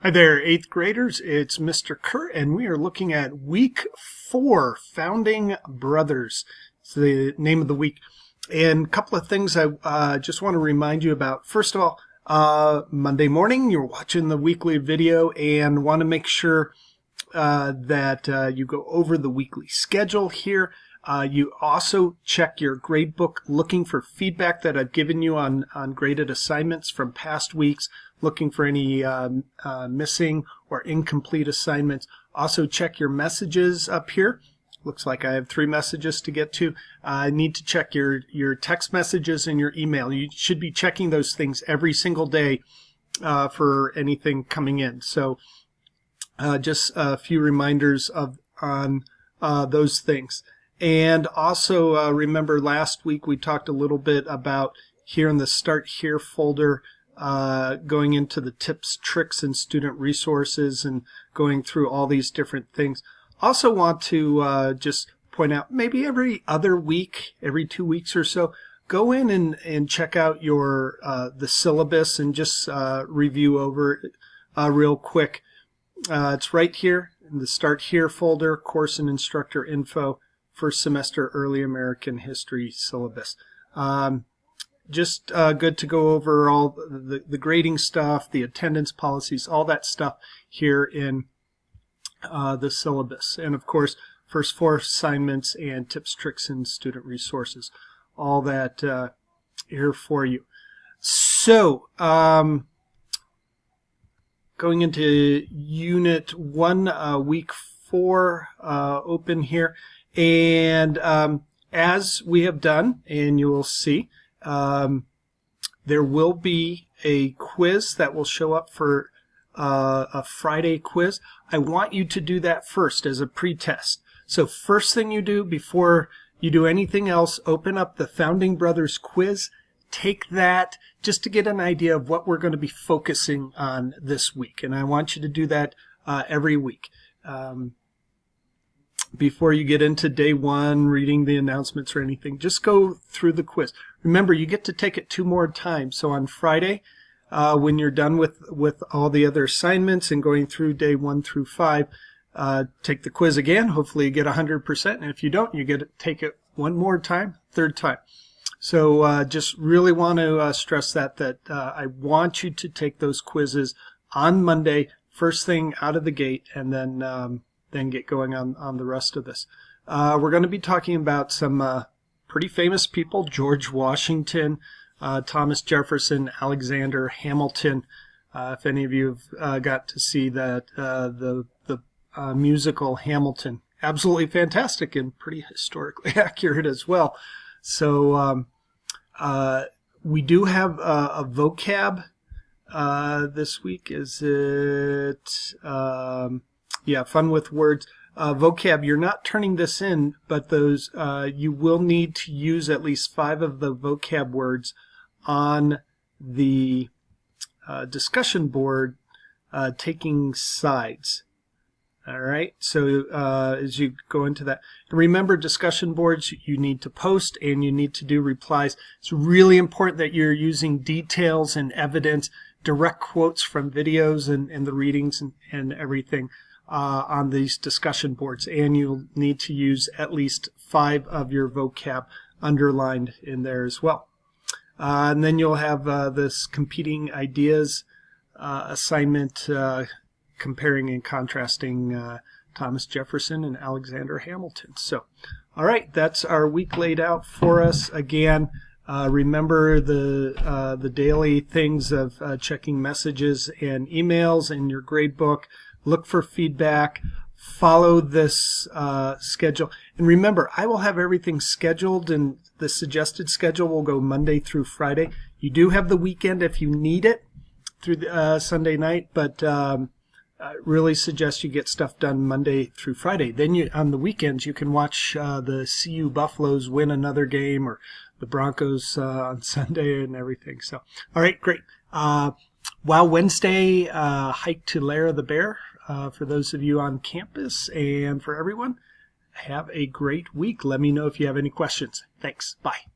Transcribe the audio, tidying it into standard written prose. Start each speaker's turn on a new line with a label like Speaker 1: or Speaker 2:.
Speaker 1: Hi there, 8th graders. It's Mr. Kurt, and we are looking at week 4, Founding Brothers. It's the name of the week. And a couple of things I just want to remind you about. First of all, Monday morning, you're watching the weekly video and want to make sure that you go over the weekly schedule here. You also check your grade book looking for feedback that I've given you on graded assignments from past weeks, looking for any missing or incomplete assignments. Also check your messages up here. Looks like I have 3 messages to get to. I need to check your text messages and your email. You should be checking those things every single day for anything coming in. So just a few reminders on those things. And also remember last week we talked a little bit about here in the Start Here folder, going into the tips, tricks, and student resources and going through all these different things. Also want to just point out maybe every other week, every 2 weeks or so, go in and check out your the syllabus and just review over it real quick. It's right here in the Start Here folder, course and instructor info, first semester early American history syllabus. Just good to go over all the grading stuff, the attendance policies, all that stuff here in the syllabus. And of course, first 4 assignments and tips, tricks, and student resources. All that here for you. So, going into Unit 1, Week 4, open here. And as we have done, and you will see, there will be a quiz that will show up for a Friday quiz. I want you to do that first as a pre-test. So first thing you do before you do anything else, open up the Founding Brothers quiz. Take that just to get an idea of what we're going to be focusing on this week. And I want you to do that every week. Before you get into day 1, reading the announcements or anything, just go through the quiz. Remember, you get to take it 2 more times. So on Friday, when you're done with all the other assignments and going through day 1 through 5, take the quiz again. Hopefully you get 100%. And if you don't, you get to take it 1 more time, 3rd time. So just really want to stress that I want you to take those quizzes on Monday, first thing out of the gate, and then get going on the rest of this. We're going to be talking about some pretty famous people: George Washington, Thomas Jefferson, Alexander Hamilton. If any of you have got to see that the musical Hamilton, absolutely fantastic and pretty historically accurate as well. So we do have a vocab this week. Is it? Yeah, fun with words. Vocab, you're not turning this in, but those you will need to use at least 5 of the vocab words on the discussion board, taking sides. All right, so as you go into that, remember discussion boards, you need to post and you need to do replies. It's really important that you're using details and evidence, direct quotes from videos and the readings and everything on these discussion boards. And you'll need to use at least 5 of your vocab underlined in there as well. And then you'll have this competing ideas assignment, comparing and contrasting Thomas Jefferson and Alexander Hamilton. So, all right, that's our week laid out for us. Again, remember the daily things of checking messages and emails in your grade book. Look for feedback. Follow this schedule. And remember, I will have everything scheduled, and the suggested schedule will go Monday through Friday. You do have the weekend if you need it through the, Sunday night, but I really suggest you get stuff done Monday through Friday. Then on the weekends, you can watch the CU Buffaloes win another game, or the Broncos on Sunday and everything. So, all right, great. Wow Wednesday, hike to Lair of the Bear for those of you on campus, and for everyone, have a great week. Let me know if you have any questions. Thanks. Bye.